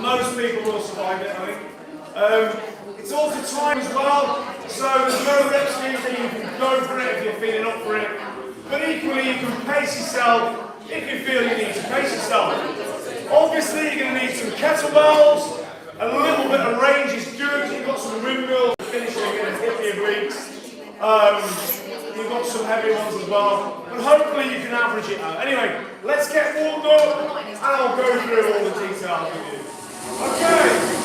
most people will survive it, I think. It's also time as well, so there's no rep schemes that you can go for it if you're feeling up for it. But equally, you can pace yourself if you feel you need to pace yourself. Obviously, you're going to need some kettlebells. A little bit of range is good. You've got some windmill finishing and hit your obliques. You've got some heavy ones as well. But hopefully you can average it out. Anyway, let's get warmed up and I'll go through all the details with you. Okay.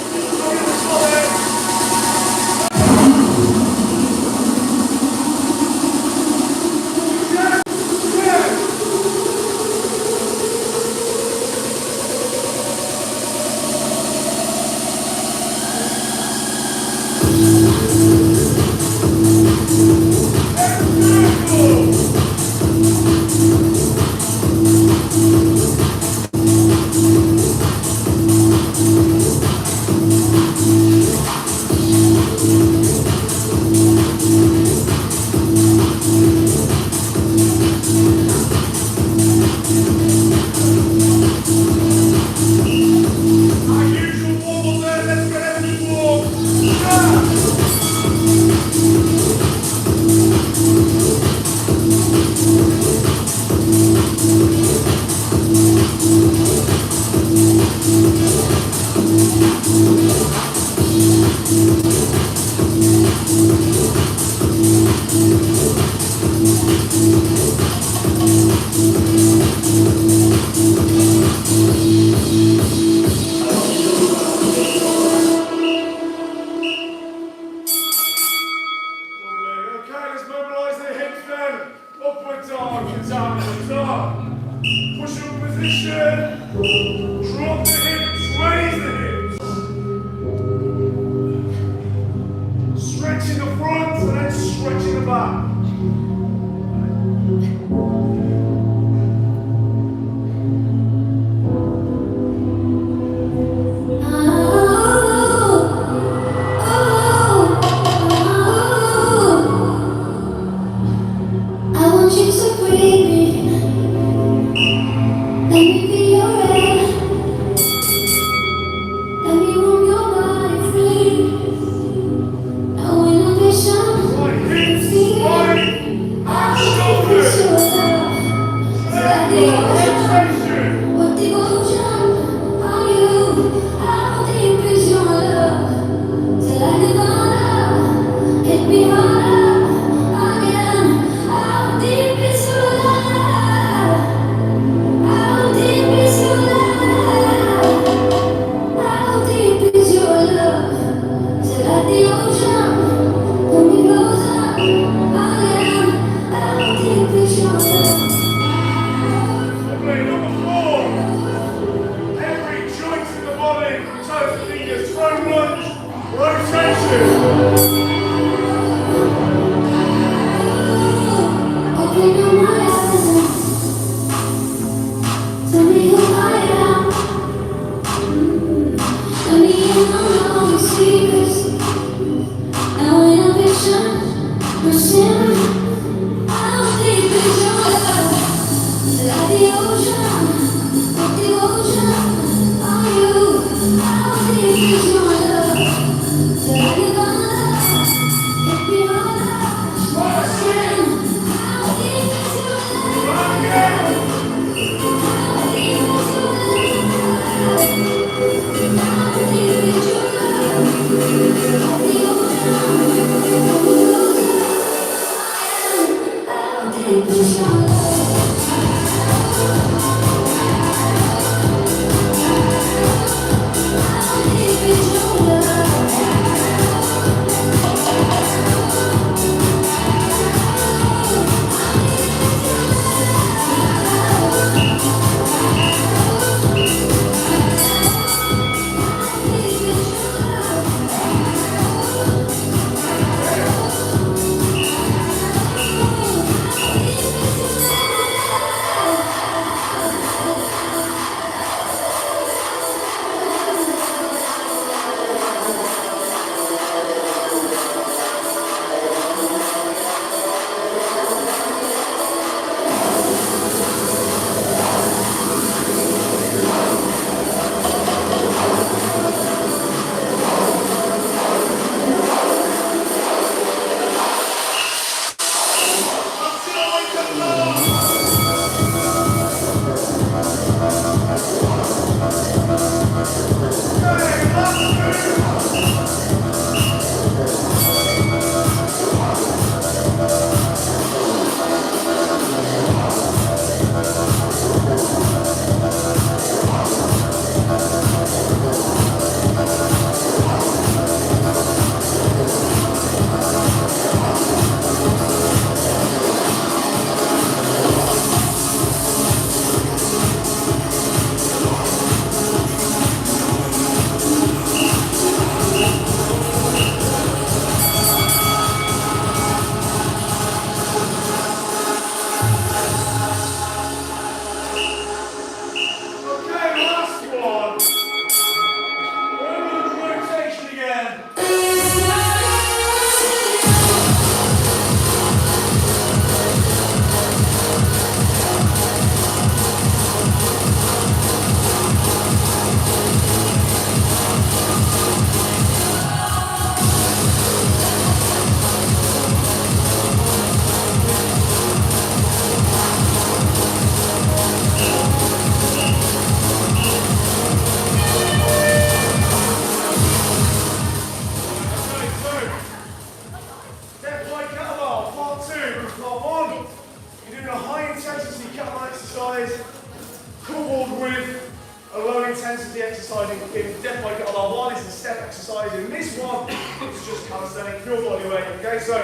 step by kettlebell. One is the step exercise, and this one is just calisthenic, pure body weight. Okay, so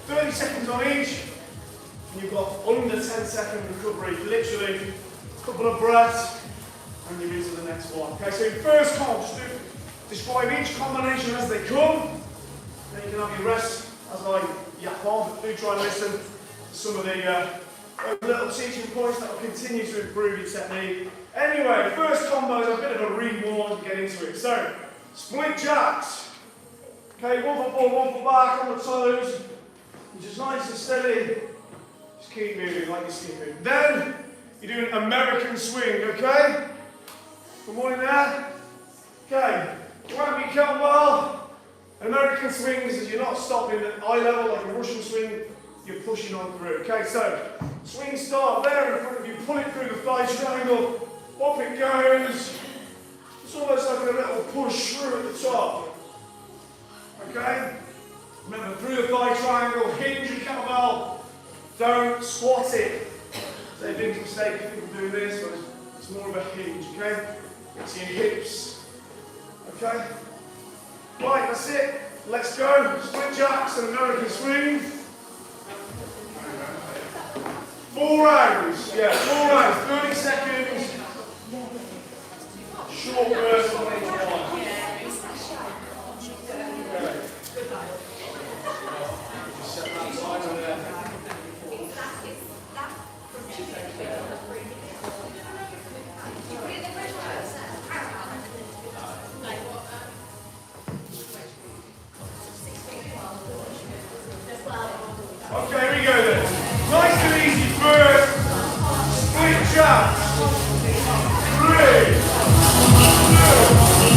30 seconds on each, and you've got under 10-second recovery. Literally, a couple of breaths, and you're into the next one. Okay, so first comp, just describe each combination as they come. Then you can have your rest as I yap on. Do try and listen to some of the little teaching points that will continue to improve your technique. Anyway, first combo is a bit of a rewarm to get into it. So, split jacks. Okay, one foot forward, one foot back on the toes. You're just nice and steady. Just keep moving like you're skipping. Then, you're doing American swing, okay? Good morning there. Okay, grab your kettlebell. American swings is you're not stopping at eye level like a Russian swing, you're pushing on through. Okay, so swing start there in front of you, pull it through the thigh triangle, up it goes. It's almost like a little push through at the top. Okay? Remember, through the thigh triangle, hinge your kettlebell, don't squat it. It's a big mistake if people do this, but it's more of a hinge, okay? It's your hips. Okay? Right, that's it. Let's go. Split jacks and American swing. 4 rounds. Yeah, 4 rounds. 30 seconds. Short burst on each one. Okay. Just set that timer there. Okay, here we go then. Nice and easy first. Split jacks. 3, 2,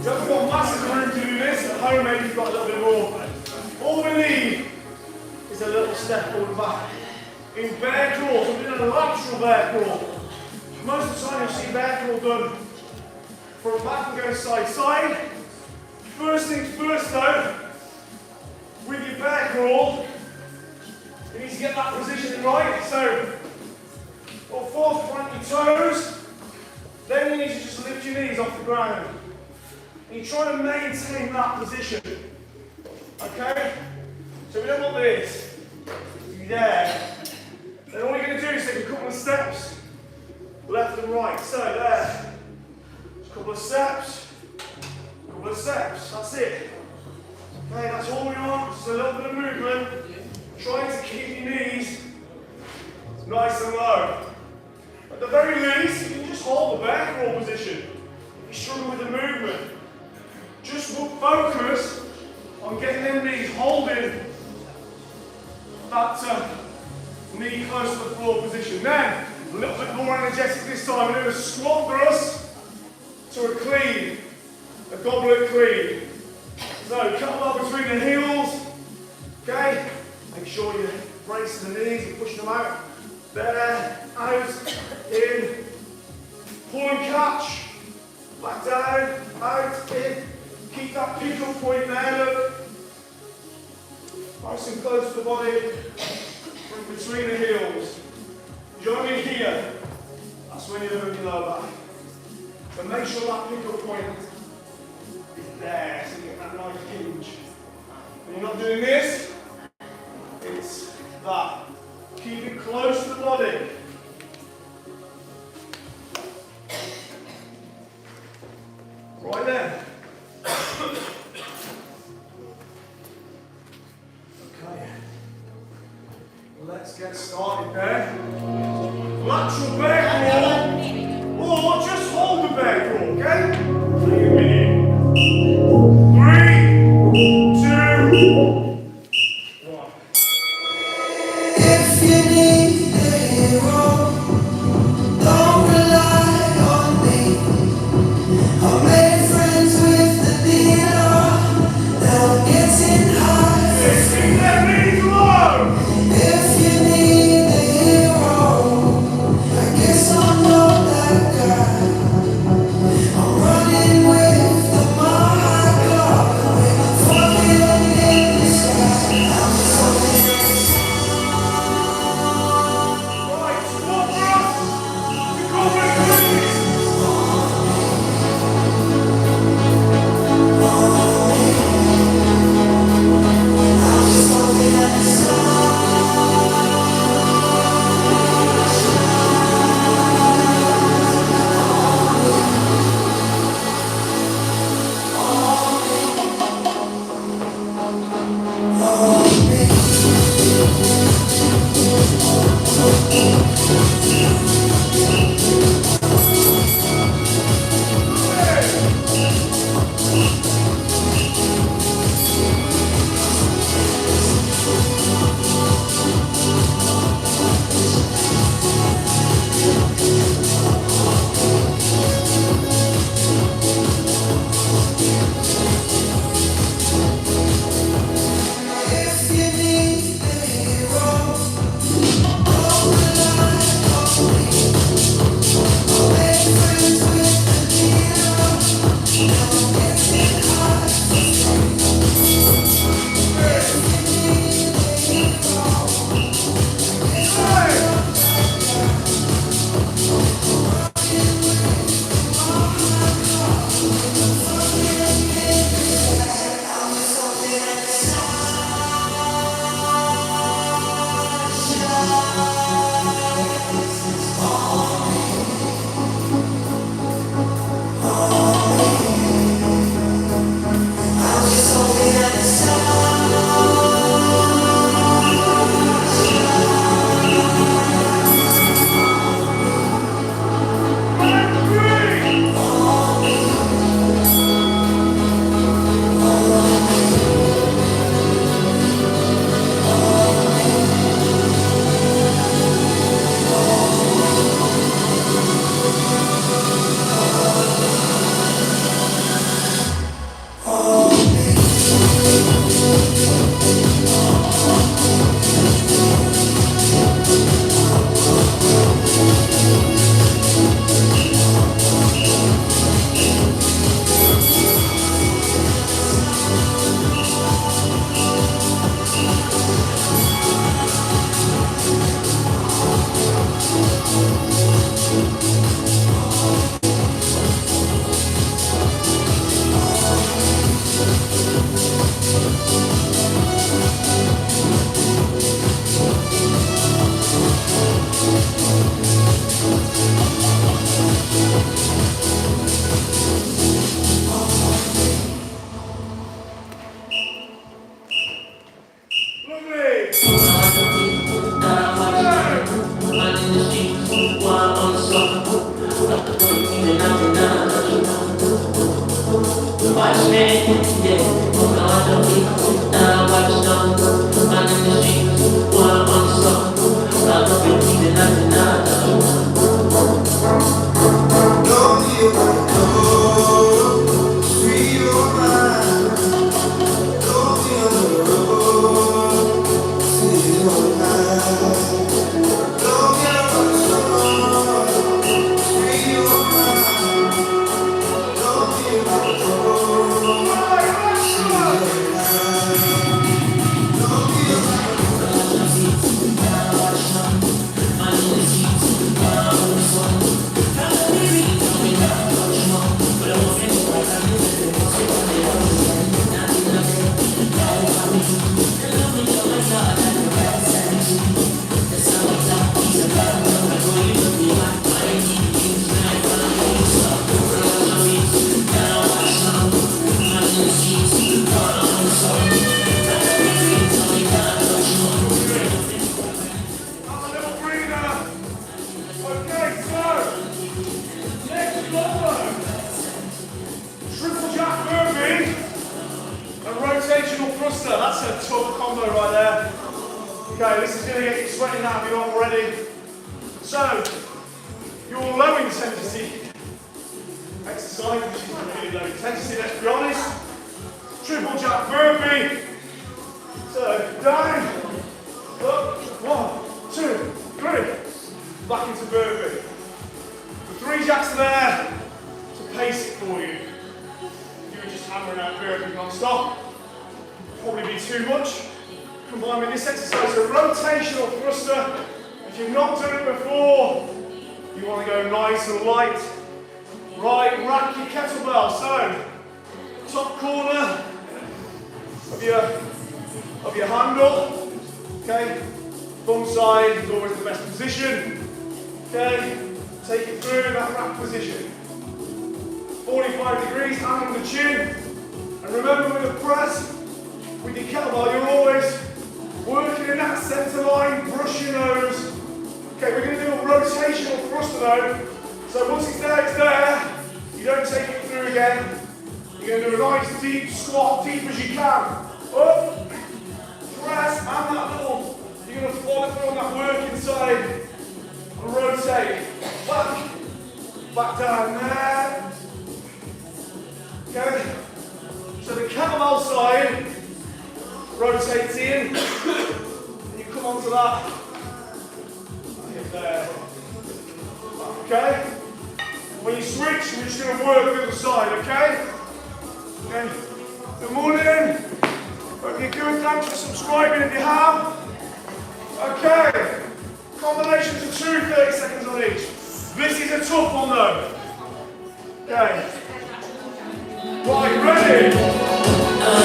haven't got massive room to do this. At home, maybe you've got a little bit more. All we need is a little step forward back. In bear crawl, so we're doing a lateral bear crawl. Most of the time you'll see bear crawl done from back and go side to side. First things first though, with your bear crawl, you need to get that position right. So, forth, plant your toes. Then you need to just lift your knees off the ground. And you try to maintain that position. Okay? So we don't want this. You're there. Then all you're going to do is take a couple of steps, left and right. So there. Just a couple of steps. Couple of steps. That's it. Okay, that's all we want. Just a little bit of movement. Trying to keep your knees nice and low. At the very least, you can just hold the bear crawl position. If you struggle with the movement, just focus on getting them knees holding that knee close to the floor position. Then, a little bit more energetic this time. We're doing a squat thrust to a clean, a goblet clean. So, kettlebell between the heels. Okay? Make sure you're bracing the knees and pushing them out. There, out, in, pull and catch, back down, out, in. Keep that pick-up point there, look. Nice and close to the body, from between the heels. Join in here, that's when you're moving your lower back. So make sure that pick-up point is there, so you get that nice hinge. When you're not doing this, it's that. Keep it close to the body. Right then. Okay. Let's get started there. Lateral bear crawl, or just hold the bear crawl, okay? Take a minute. 3, 2, 1. If you need a hero, don't rely on me. I made friends with the dealer, they'll get in high. Keep that knees low. If you need a hero, I guess That's a tough combo right there. Okay, this is going to get you sweating out if you're not already. So, your low intensity exercise, which is really low intensity, let's be honest. Triple jack burpee. So, down, up, 1, 2, 3. Back into burpee. The 3 jacks are there to pace it for you. If you were just hammering out burpee non-stop, probably be too much. Combined with this exercise, a rotational thruster. If you've not done it before, you want to go nice and light. Right, rack your kettlebell. So, top corner of your handle. Okay, thumb side is always the best position. Okay, take it through that rack position. 45 degrees, hand on the chin. And remember with the press, with your kettlebell, you're always working in that centre line, brush your nose. Okay, we're going to do a rotational thruster though. So once it's there, you don't take it through again. You're going to do a nice deep squat, deep as you can. Up, press, and that little, you're going to follow through on that working side. And rotate. Back down there. Okay, so the kettlebell side rotates in, and you come onto that, hit there. Okay? When you switch, we're just going to work the other side, okay? Okay. Good morning. Hope you're good. Thanks for subscribing if you have. Okay. Combinations of 2, 30 seconds on each. This is a tough one though. Okay. Right, ready?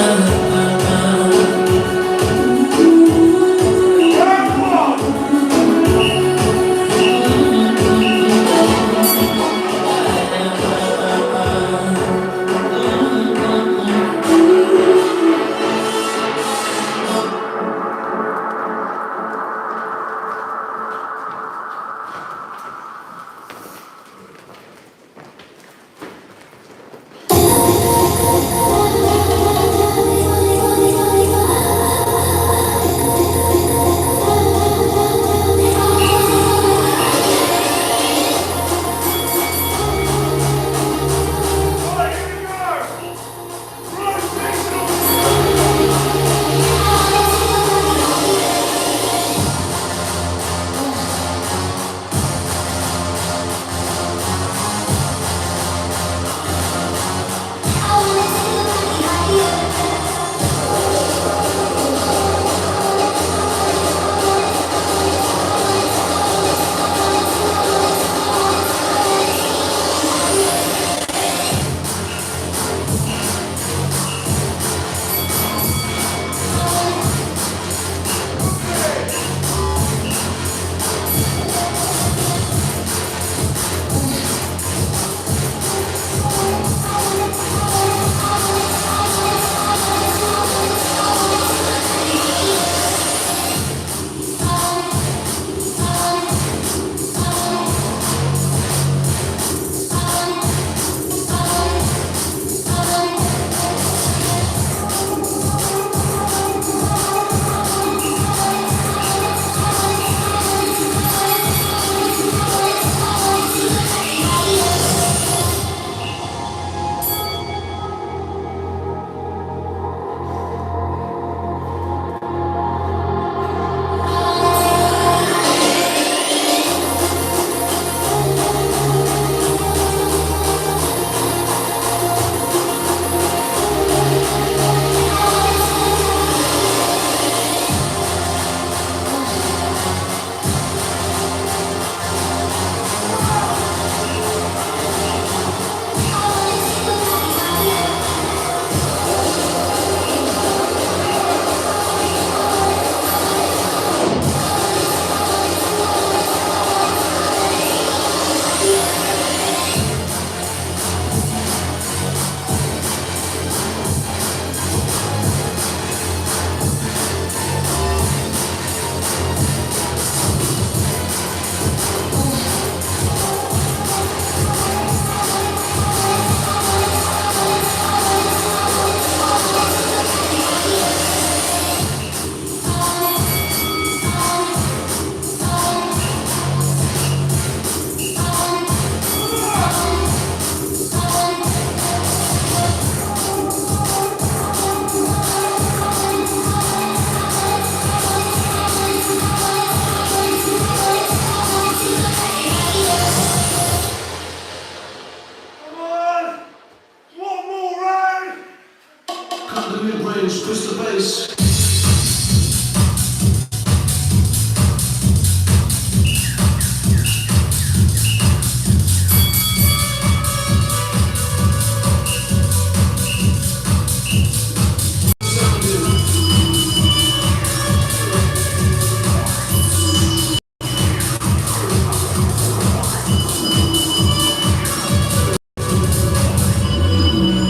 Cut the mid-range, push the bass.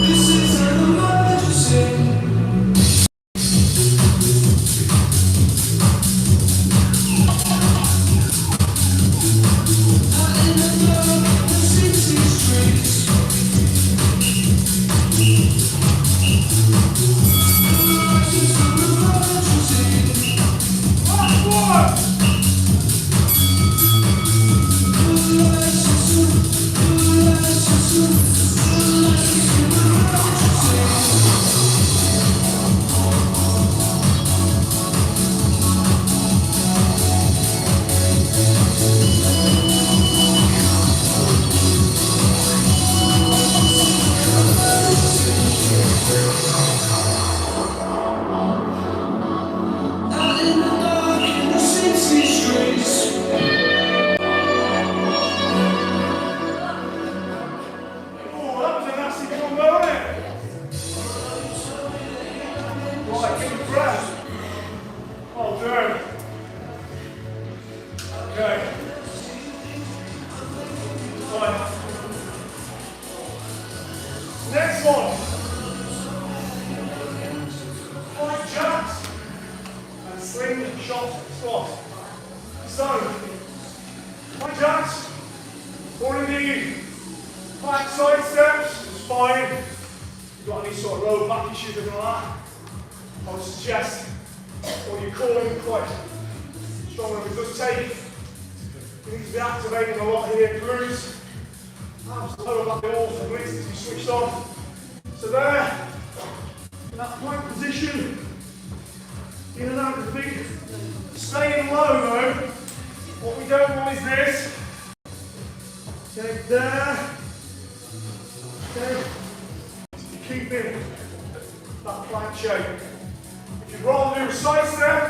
This is an emergency. Oh, that was a nasty combo, wasn't it? Right, give it a breath. Well done. Okay. Right. Next one. Right jacks and slingshot squat. So, right jacks, or indeed back side steps, it's fine. If you've got any sort of low back issues or anything like that, I would suggest what you're calling quite strong and it does take. You need to be activating a lot here, glutes, abs, lower back, also needs to be switched on. So there, in that plank position, in and out of the feet, staying low though. What we don't want is this. Okay, there. Okay, you keep in that plank shape. If you'd rather do a side step,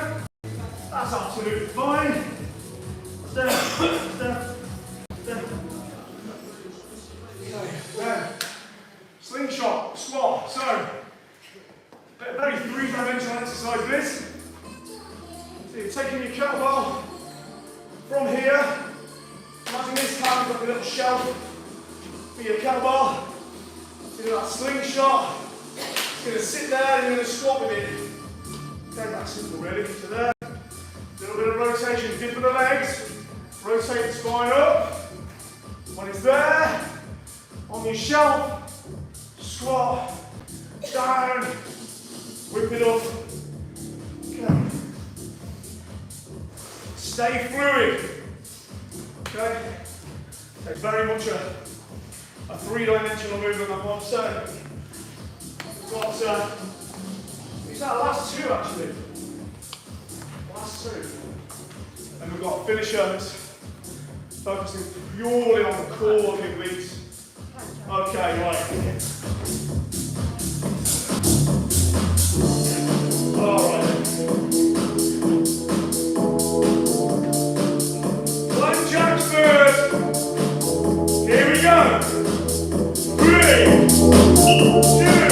that's absolutely fine. Step, step, step. Okay, then slingshot, squat. So, very three-dimensional exercise this. So you're taking your kettlebell from here. Imagine this time you've got a little shelf for your kettlebell. So you do that slingshot. It's going to sit there and you're going to squat with it. Okay, that's simple really. So there, a little bit of rotation, dip of the legs, rotate the spine up. When it's there, on your shelf, squat, down, whip it up. Okay. Stay fluid. Okay? It's very much a three-dimensional movement on one side. We've got, it's our last two actually. Last two. And we've got a finisher that's focusing purely on the core of your obliques. Okay, right. Alright. Plank jacks first. Here we go. 3, 2.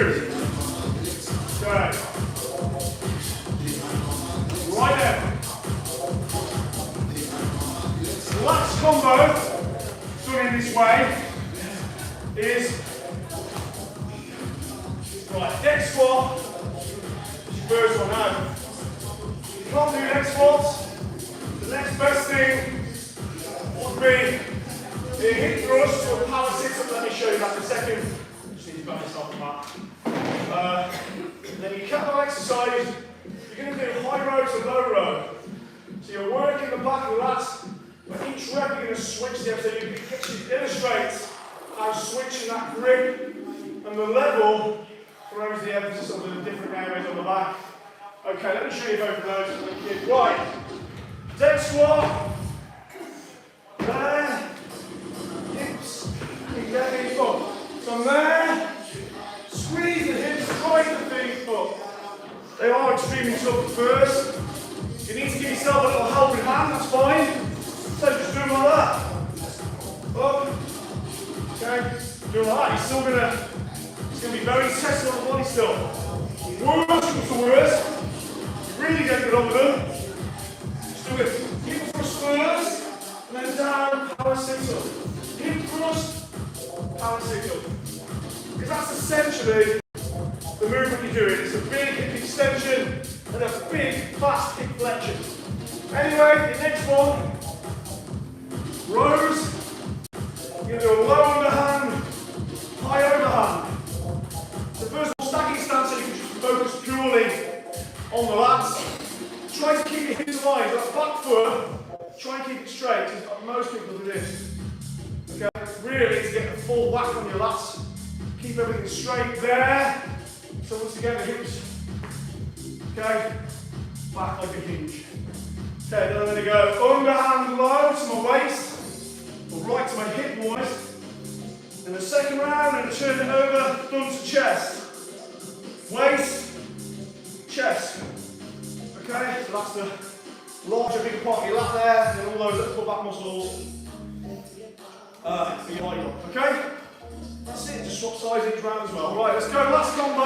Good. Okay. Right there. The last combo done in this way is right, neck squat. First one out. If you can't do neck squats, the next best thing would be a hip thrust or a power sit-up. Let me show you that in a second. Just need to back myself from that. Then your kettlebell exercise, you're going to do high row to low row. So you're working the back of the lats, but each rep you're going to switch them. So you illustrate how switching that grip and the level throws the emphasis on the different areas on the back. Okay, let me show you both of those. Right, dead squat. There. Hips. Keep that feet up. From there. Squeeze the hips, drive the feet up. They are extremely tough at first. You need to give yourself a little helping hand, that's fine. So just do them like that. Up. Okay, do it like that. You're still gonna, it's gonna be very tested on the body still. Worst comes to worst. Really get good on with them. Just do it. Hip thrust first, and then down, power sit up. Hip thrust, power sit up. Because that's essentially the movement you're doing. It's a big hip extension and a big fast hip flexion. Anyway, the next one, rows. You're going to do a low underhand, high overhand. So first of all, stacking stance so you can just focus purely on the lats. Try to keep your hips aligned. That back foot, try and keep it straight. Because most people do this. Okay, really to get the full whack on your lats. Keep everything straight there. So once again, the hips, okay, back like a hinge. Okay, then I'm going to go underhand low to my waist, or right to my hip wise. And the second round, I'm going to turn it over, thumb to chest. Waist, chest. Okay, so that's the larger, bigger part of your lat there, and all those little back muscles for your body. Okay? That's it, just swap sides each round as well. Right, let's go, last combo.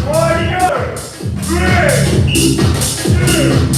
Right, go! 3, 2,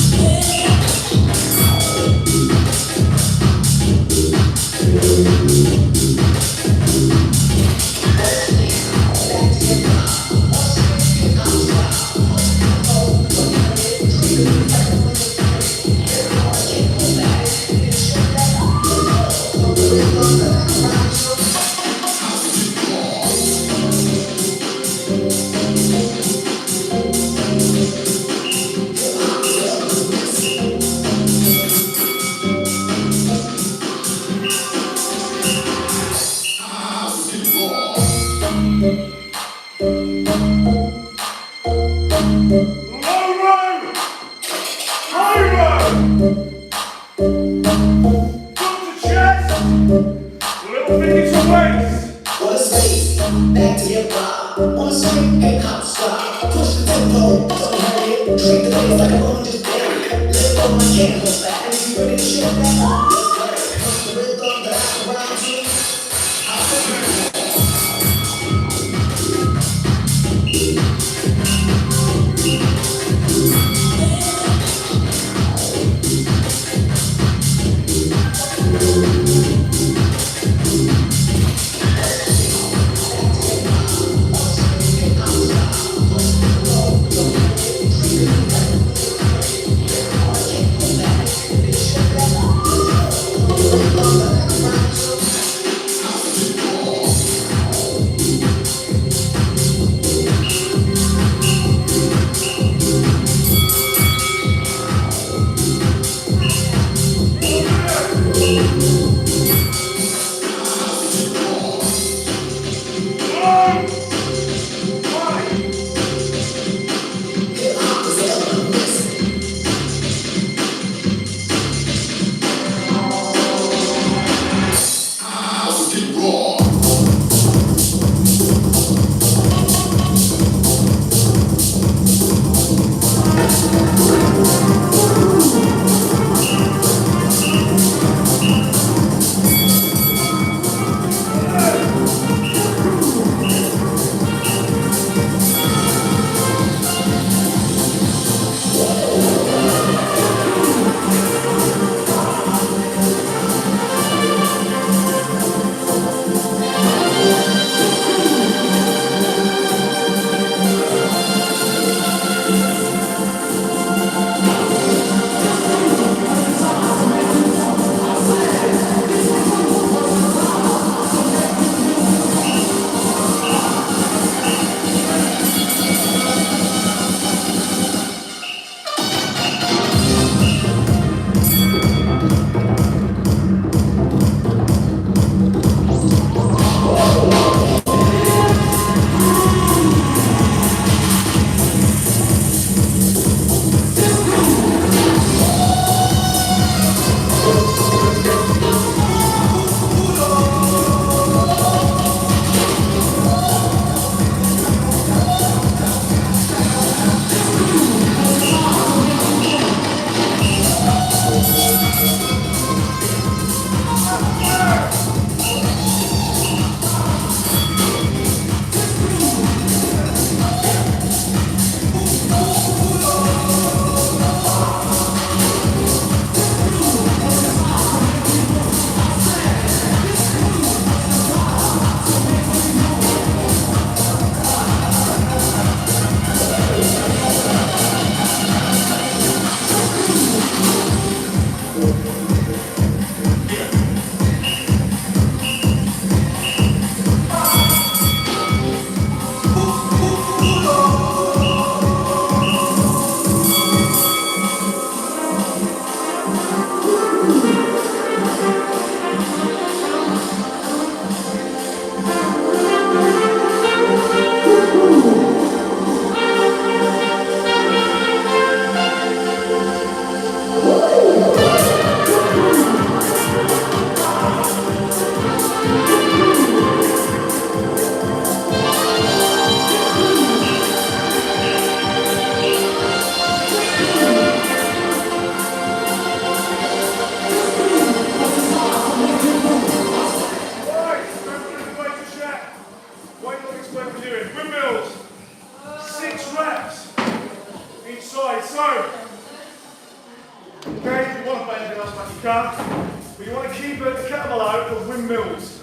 can. But you want to keep the kettlebell out for windmills.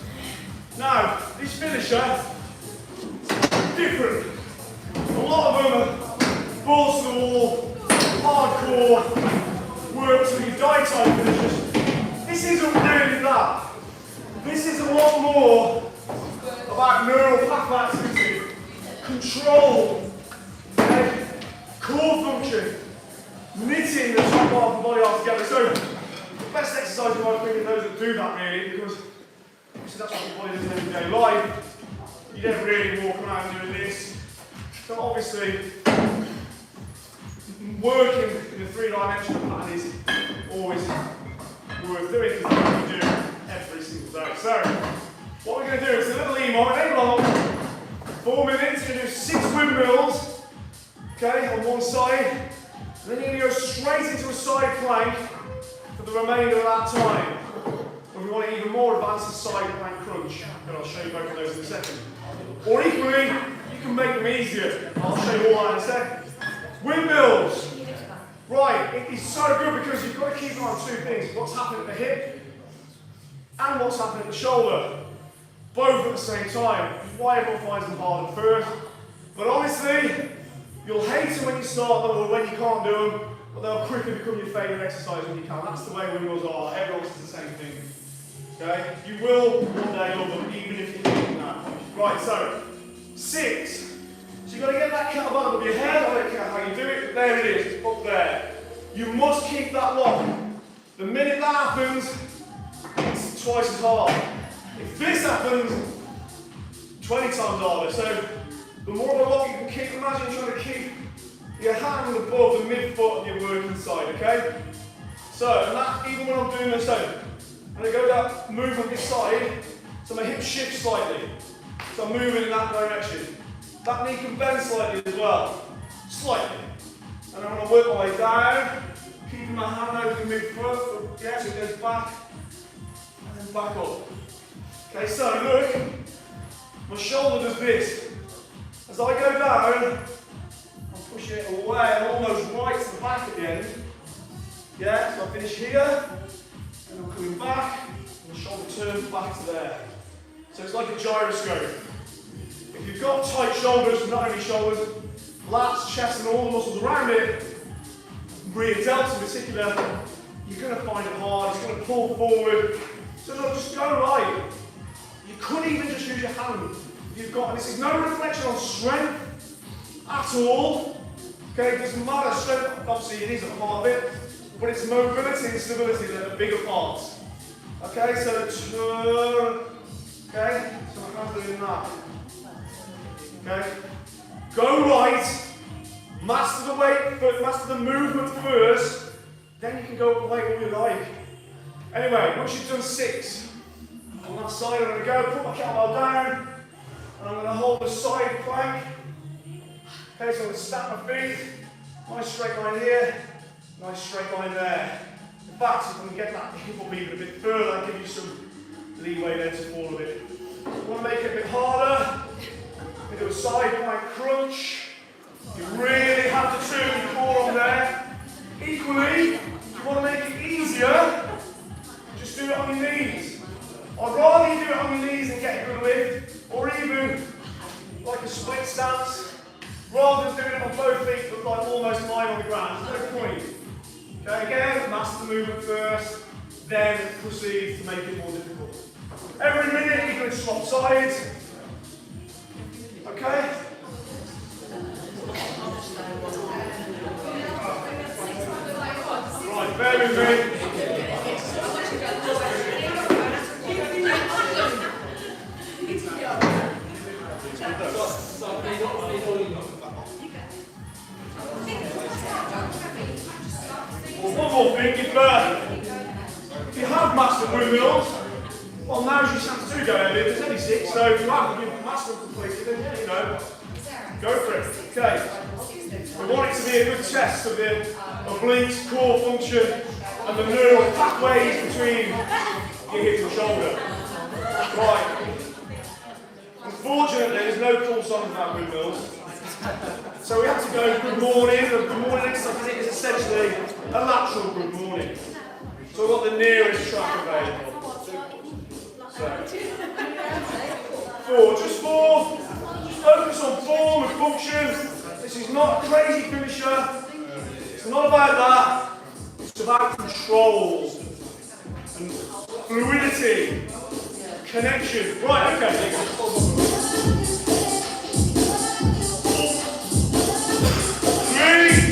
Now, this finisher is different. A lot of them are balls to the wall, hardcore work till you die type finishers. This isn't really that. This is a lot more about neural pathway activity, control, okay? Core function, knitting the top part of the body all together. So the best exercise in my opinion are those that do that really, because that's what the body does in everyday life. You don't really walk around doing this. So obviously, working in a three-dimensional pattern is always worth doing because that's what we do every single day. So what we're going to do is a little EMOM, it ain't long, 4 minutes, we're going to do 6 windmills, okay, on one side, and then you're going to go straight into a side plank for the remainder of that time. If we want to even more advanced, a side plank crunch, and I'll show you both of those in a second. Or equally, you can make them easier. I'll show you all that in a second. Windmills. Right, it is so good because you've got to keep an eye on two things. What's happening at the hip and what's happening at the shoulder. Both at the same time. Which is why everyone finds them hard at first. But honestly, you'll hate them when you start them or when you can't do them, but they'll quickly become your favourite exercise when you can. That's the way windmills are. Everyone does the same thing. Okay? You will one day love them, even if you think that. Right, so 6. So you've got to get that kettlebell above your head. I don't care how you do it, but there it is, up there. You must keep that long. The minute that happens, it's twice as hard. If this happens, 20 times harder. So the more of a lock you can keep, imagine trying to keep your hand above the midfoot of your working side, okay? So, and that, even when I'm doing this, so I'm going to go that movement this side, so my hip shifts slightly. So I'm moving in that direction. That knee can bend slightly as well. Slightly. And I'm going to work my way down, keeping my hand over the midfoot. Yeah, so it goes back, and then back up. Okay, so look, my shoulder does this. As I go down, I'm pushing it away and almost right to the back at the end. Yeah, so I finish here, and I'm coming back, and the shoulder turns back to there. So it's like a gyroscope. If you've got tight shoulders, not only shoulders, lats, chest and all the muscles around it, rear delts in particular, you're going to find it hard, it's going to pull forward. So look, just go right. You could even just use your hand. You've got, and this is no reflection on strength at all. Okay, it doesn't matter, strength, obviously it is a part of it, but it's mobility and stability that are the bigger parts. Okay, so turn, okay, so I'm not doing that. Okay, go right, master the weight, but master the movement first, then you can go up the weight all you like. Anyway, once you've done 6, on that side I'm going to go, put my kettlebell down, and I'm going to hold the side plank. Okay, so I'm going to stack my feet, nice straight line here, nice straight line there. In fact, if I can get that hip up even a bit further, I'll give you some leeway there to fall a bit. If you want to make it a bit harder, we do a side plank crunch. You really have to turn your core on there. Equally, if you want to make it easier, just do it on your knees. I'd rather you do it on your knees and get a good lift, or even like a split stance, rather than doing it on both feet but like almost lying on the ground. There's no point. Okay, again, master the movement first, then proceed to make it more difficult. Every minute you're going to swap sides. Okay? Right, bear with me. One more thing, if you have mastered windmills, well now's your chance to go heavy. There's only 6, so if you haven't, you've mastered them completely, then you know, go for it. Okay. We want it to be a good test of the obliques, core function, and the neural pathways between your hip and shoulder. Right. Unfortunately, there's no cool song about windmills. So we have to go good morning. The good morning exercise is essentially a lateral good morning. So I've got the nearest track available. So, 4, just 4. Just focus on form and function. This is not a crazy finisher. It's not about that. It's about control and fluidity, connection. Right, okay. 3,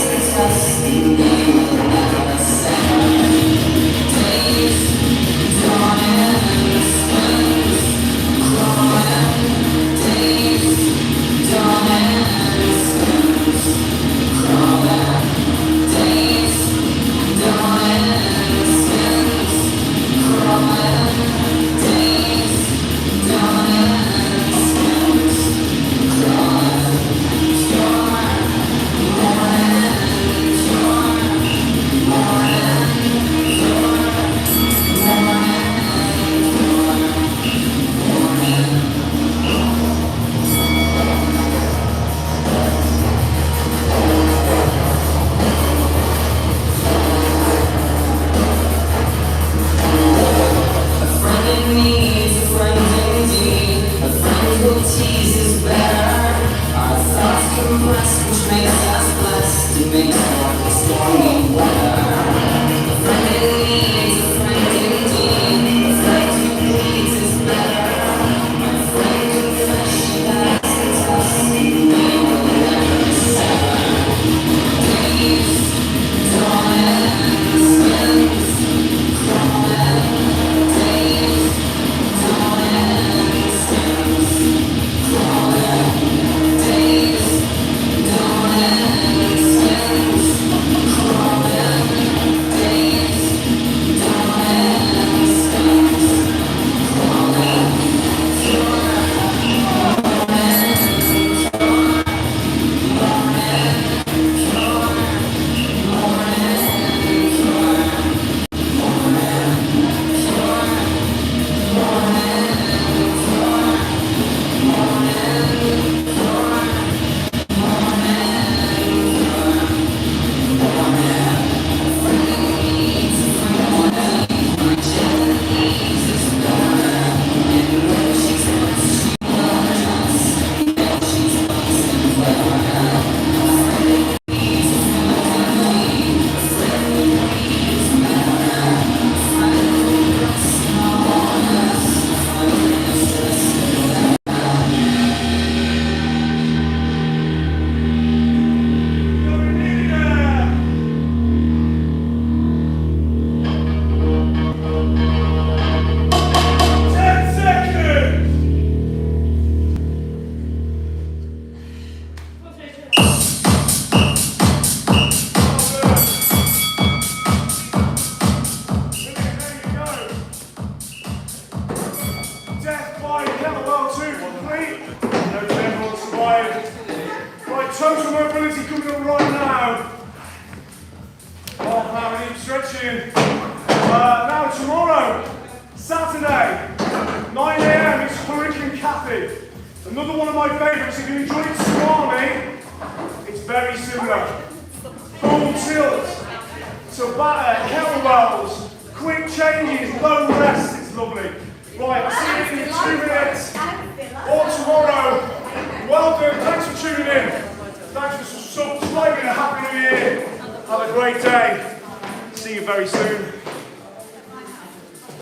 Days, dawn and right now. Half an hour deep stretching. Now tomorrow, Saturday, 9 AM, it's Hurricane Cathy. Another one of my favourites. If you enjoyed Swami, it's very similar. Full tilt, Tabata, kettlebells, quick changes, low rest, it's lovely. Right, I'll see you in 2 minutes or tomorrow. Well done, thanks for tuning in. Thanks for subscribing, a happy new year. Have a great day. See you very soon.